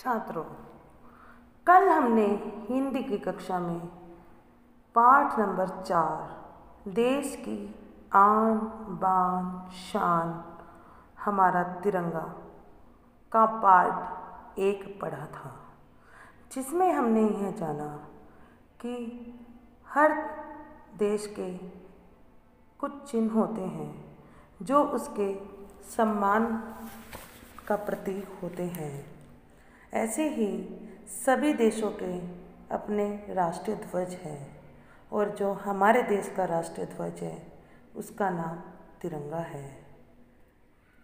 छात्रों, कल हमने हिंदी की कक्षा में पाठ नंबर 4 देश की आन बान शान हमारा तिरंगा का पार्ट 1 पढ़ा था, जिसमें हमने यह जाना कि हर देश के कुछ चिन्ह होते हैं जो उसके सम्मान का प्रतीक होते हैं। ऐसे ही सभी देशों के अपने राष्ट्रीय ध्वज है और जो हमारे देश का राष्ट्रीय ध्वज है उसका नाम तिरंगा है।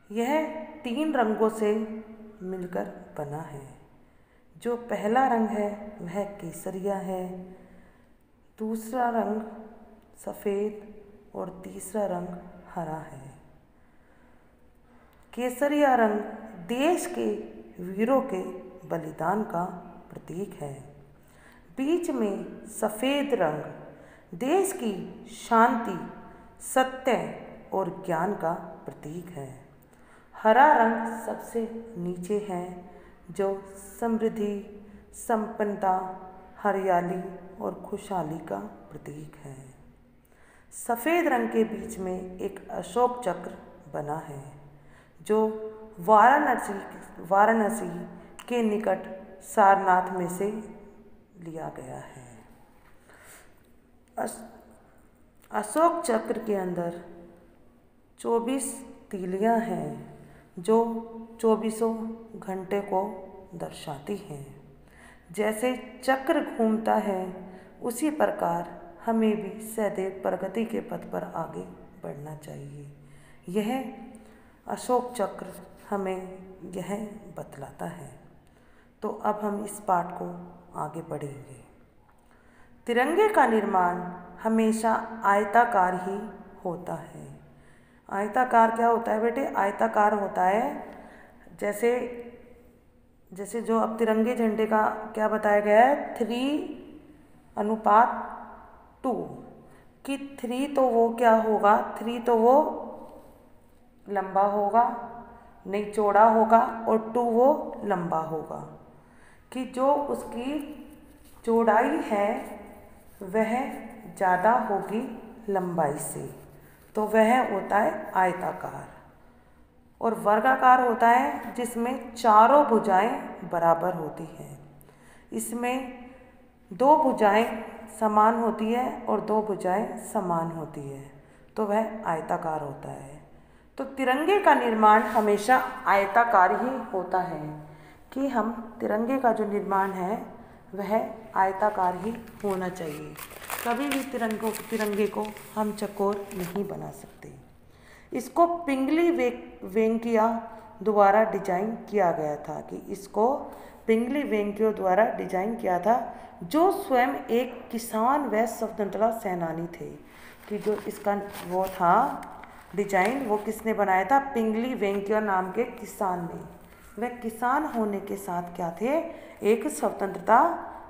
यह 3 रंगों से मिलकर बना है। जो पहला रंग है वह केसरिया है, दूसरा रंग सफ़ेद और तीसरा रंग हरा है। केसरिया रंग देश के वीरों के बलिदान का प्रतीक है। बीच में सफ़ेद रंग देश की शांति, सत्य और ज्ञान का प्रतीक है। हरा रंग सबसे नीचे है जो समृद्धि, संपन्नता, हरियाली और खुशहाली का प्रतीक है। सफ़ेद रंग के बीच में एक अशोक चक्र बना है जो वाराणसी के निकट सारनाथ में से लिया गया है। अशोक चक्र के अंदर 24 तीलियां हैं जो 24 घंटे को दर्शाती हैं। जैसे चक्र घूमता है उसी प्रकार हमें भी सदैव प्रगति के पथ पर आगे बढ़ना चाहिए। यह अशोक चक्र हमें यह बतलाता है। तो अब हम इस पाठ को आगे बढ़ेंगे। तिरंगे का निर्माण हमेशा आयताकार ही होता है। आयताकार क्या होता है बेटे? आयताकार होता है जैसे जो अब तिरंगे झंडे का क्या बताया गया है 3:2 कि 3 तो वो क्या होगा, 3 तो वो लंबा होगा, नहीं चौड़ा होगा, और 2 वो लंबा होगा। कि जो उसकी चौड़ाई है वह ज़्यादा होगी लंबाई से, तो वह होता है आयताकार। और वर्गाकार होता है जिसमें चारों भुजाएं बराबर होती हैं। इसमें 2 भुजाएं समान होती है और 2 भुजाएं समान होती है, तो वह आयताकार होता है। तो तिरंगे का निर्माण हमेशा आयताकार ही होता है कि हम तिरंगे का जो निर्माण है वह आयताकार ही होना चाहिए। कभी भी तिरंगे को हम चौकोर नहीं बना सकते। इसको पिंगली वेंकिया द्वारा डिजाइन किया गया था जो स्वयं एक किसान व स्वतंत्रता सेनानी थे। कि जो इसका वो था डिजाइन, वो किसने बनाया था? पिंगली वेंकिया नाम के किसान ने। वह किसान होने के साथ क्या थे? एक स्वतंत्रता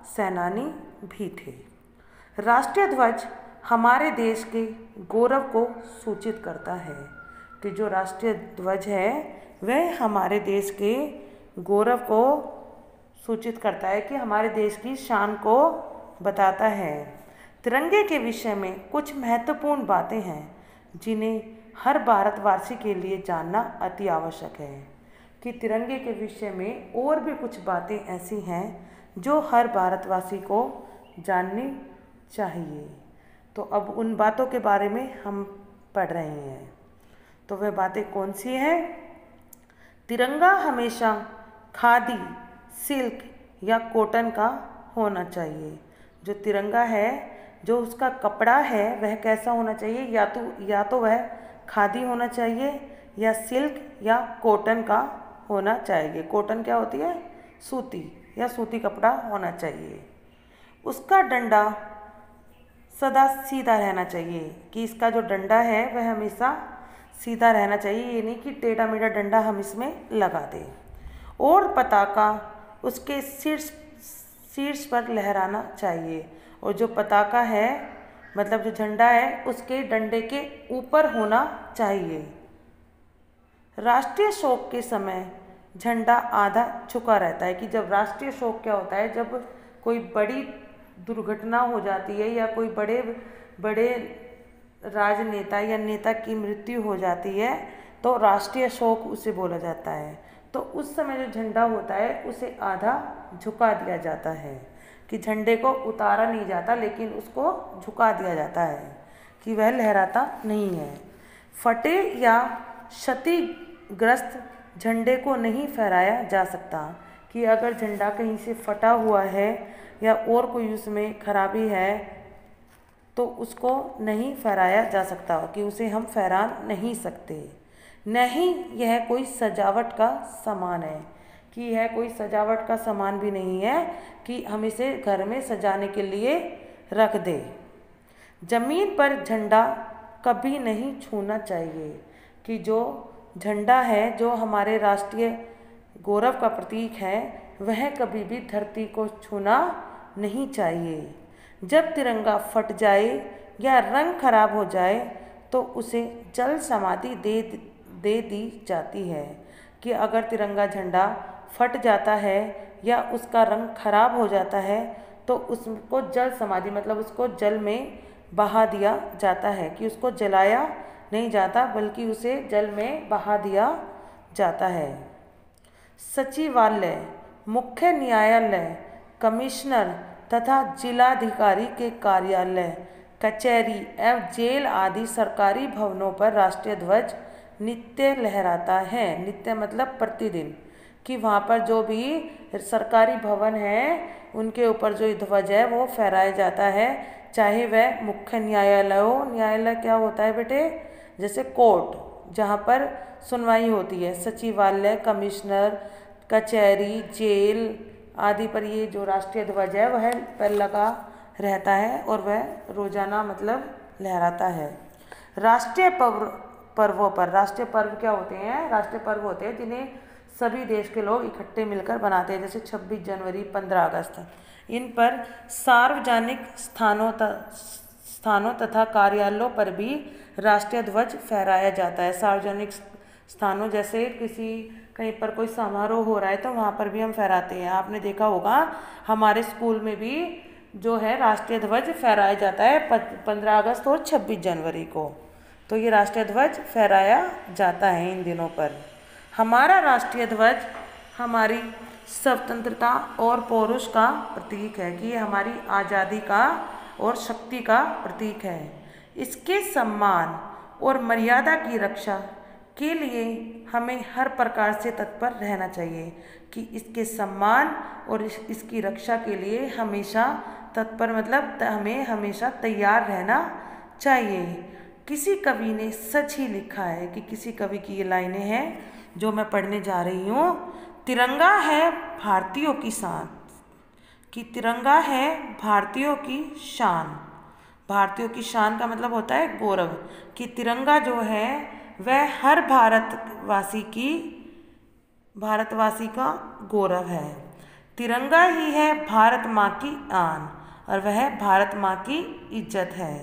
सेनानी भी थे। राष्ट्रीय ध्वज हमारे देश के गौरव को सूचित करता है। कि जो राष्ट्रीय ध्वज है वह हमारे देश के गौरव को सूचित करता है, कि हमारे देश की शान को बताता है। तिरंगे के विषय में कुछ महत्वपूर्ण बातें हैं जिन्हें हर भारतवासी के लिए जानना अति आवश्यक है। कि तिरंगे के विषय में और भी कुछ बातें ऐसी हैं जो हर भारतवासी को जाननी चाहिए। तो अब उन बातों के बारे में हम पढ़ रहे हैं। तो वह बातें कौन सी हैं? तिरंगा हमेशा खादी, सिल्क या कॉटन का होना चाहिए। जो तिरंगा है, जो उसका कपड़ा है वह कैसा होना चाहिए? या तो वह खादी होना चाहिए या सिल्क या कॉटन का होना चाहिए। कॉटन क्या होती है? सूती या सूती कपड़ा होना चाहिए। उसका डंडा सदा सीधा रहना चाहिए। कि इसका जो डंडा है वह हमेशा सीधा रहना चाहिए, ये नहीं कि टेढ़ा मेढ़ा डंडा हम इसमें लगा दें। और पताका उसके शीर्ष पर लहराना चाहिए। और जो पताका है मतलब जो झंडा है उसके डंडे के ऊपर होना चाहिए। राष्ट्रीय शोक के समय झंडा आधा झुका रहता है। कि जब राष्ट्रीय शोक क्या होता है, जब कोई बड़ी दुर्घटना हो जाती है या कोई बड़े बड़े राजनेता या नेता की मृत्यु हो जाती है तो राष्ट्रीय शोक उसे बोला जाता है। तो उस समय जो झंडा होता है उसे आधा झुका दिया जाता है, कि झंडे को उतारा नहीं जाता लेकिन उसको झुका दिया जाता है कि वह लहराता नहीं है। फटे या क्षतिग्रस्त झंडे को नहीं फहराया जा सकता। कि अगर झंडा कहीं से फटा हुआ है या और कोई उसमें खराबी है तो उसको नहीं फहराया जा सकता, कि उसे हम फहरा नहीं सकते। नहीं यह कोई सजावट का सामान है, कि यह कोई सजावट का सामान भी नहीं है कि हम इसे घर में सजाने के लिए रख दे। जमीन पर झंडा कभी नहीं छूना चाहिए। कि जो झंडा है, जो हमारे राष्ट्रीय गौरव का प्रतीक है, वह कभी भी धरती को छूना नहीं चाहिए। जब तिरंगा फट जाए या रंग खराब हो जाए तो उसे जल समाधि दे दी जाती है। कि अगर तिरंगा झंडा फट जाता है या उसका रंग खराब हो जाता है तो उसको जल समाधि मतलब उसको जल में बहा दिया जाता है। कि उसको जलाया नहीं जाता बल्कि उसे जल में बहा दिया जाता है। सचिवालय, मुख्य न्यायालय, कमिश्नर तथा जिलाधिकारी के कार्यालय, कचहरी एवं जेल आदि सरकारी भवनों पर राष्ट्रीय ध्वज नित्य लहराता है। नित्य मतलब प्रतिदिन। कि वहाँ पर जो भी सरकारी भवन है उनके ऊपर जो ध्वज है वो फहराया जाता है, चाहे वह मुख्य न्यायालय हो। न्यायालय क्या होता है बेटे? जैसे कोर्ट, जहाँ पर सुनवाई होती है। सचिवालय, कमिश्नर, कचहरी, जेल आदि पर ये जो राष्ट्रीय ध्वज है वह पर लगा रहता है और वह रोजाना मतलब लहराता है। राष्ट्रीय पर्वों पर, राष्ट्रीय पर्व क्या होते हैं? राष्ट्रीय पर्व होते हैं जिन्हें सभी देश के लोग इकट्ठे मिलकर बनाते हैं, जैसे 26 जनवरी, 15 अगस्त। इन पर सार्वजनिक स्थानों तथा कार्यालयों पर भी राष्ट्रीय ध्वज फहराया जाता है। सार्वजनिक स्थानों जैसे किसी कहीं पर कोई समारोह हो रहा है तो वहाँ पर भी हम फहराते हैं। आपने देखा होगा हमारे स्कूल में भी जो है राष्ट्रीय ध्वज फहराया जाता है 15 अगस्त और 26 जनवरी को। तो ये राष्ट्रीय ध्वज फहराया जाता है इन दिनों पर। हमारा राष्ट्रीय ध्वज हमारी स्वतंत्रता और पौरुष का प्रतीक है, कि ये हमारी आज़ादी का और शक्ति का प्रतीक है। इसके सम्मान और मर्यादा की रक्षा के लिए हमें हर प्रकार से तत्पर रहना चाहिए। कि इसके सम्मान और इसकी रक्षा के लिए हमेशा तत्पर मतलब हमें हमेशा तैयार रहना चाहिए। किसी कवि ने सच ही लिखा है, कि किसी कवि की ये लाइनें हैं जो मैं पढ़ने जा रही हूँ। तिरंगा है भारतीयों की शान। कि तिरंगा है भारतीयों की शान। भारतीयों की शान का मतलब होता है गौरव। कि तिरंगा जो है वह हर भारतवासी का गौरव है। तिरंगा ही है भारत माँ की आन और वह भारत माँ की इज्जत है।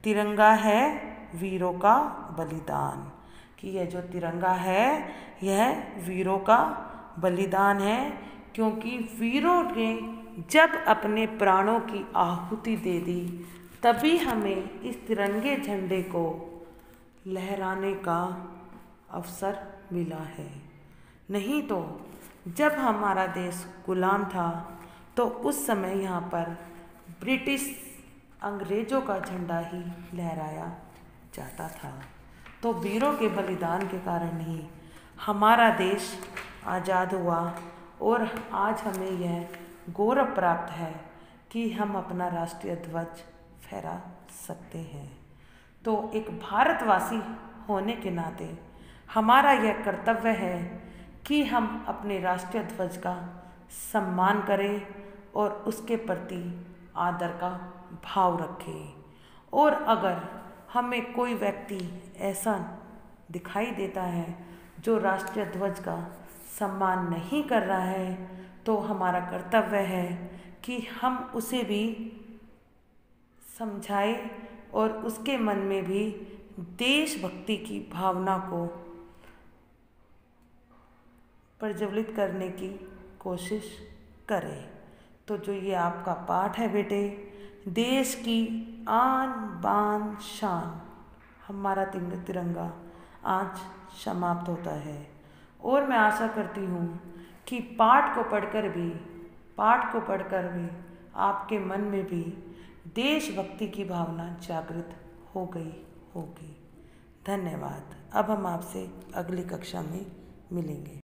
तिरंगा है वीरों का बलिदान। कि यह जो तिरंगा है यह वीरों का बलिदान है, क्योंकि वीरों ने जब अपने प्राणों की आहुति दे दी तभी हमें इस तिरंगे झंडे को लहराने का अवसर मिला है। नहीं तो जब हमारा देश गुलाम था तो उस समय यहाँ पर ब्रिटिश अंग्रेज़ों का झंडा ही लहराया जाता था। तो वीरों के बलिदान के कारण ही हमारा देश आज़ाद हुआ और आज हमें यह गौरव प्राप्त है कि हम अपना राष्ट्रीय ध्वज फहरा सकते हैं। तो एक भारतवासी होने के नाते हमारा यह कर्तव्य है कि हम अपने राष्ट्रीय ध्वज का सम्मान करें और उसके प्रति आदर का भाव रखें। और अगर हमें कोई व्यक्ति ऐसा दिखाई देता है जो राष्ट्रीय ध्वज का सम्मान नहीं कर रहा है तो हमारा कर्तव्य है कि हम उसे भी समझाएं और उसके मन में भी देशभक्ति की भावना को प्रज्वलित करने की कोशिश करें। तो जो ये आपका पाठ है बेटे, देश की आन बान शान, हमारा तिरंगा, आज समाप्त होता है। और मैं आशा करती हूँ कि पाठ को पढ़कर भी आपके मन में भी देशभक्ति की भावना जागृत हो गई होगी। धन्यवाद। अब हम आपसे अगली कक्षा में मिलेंगे।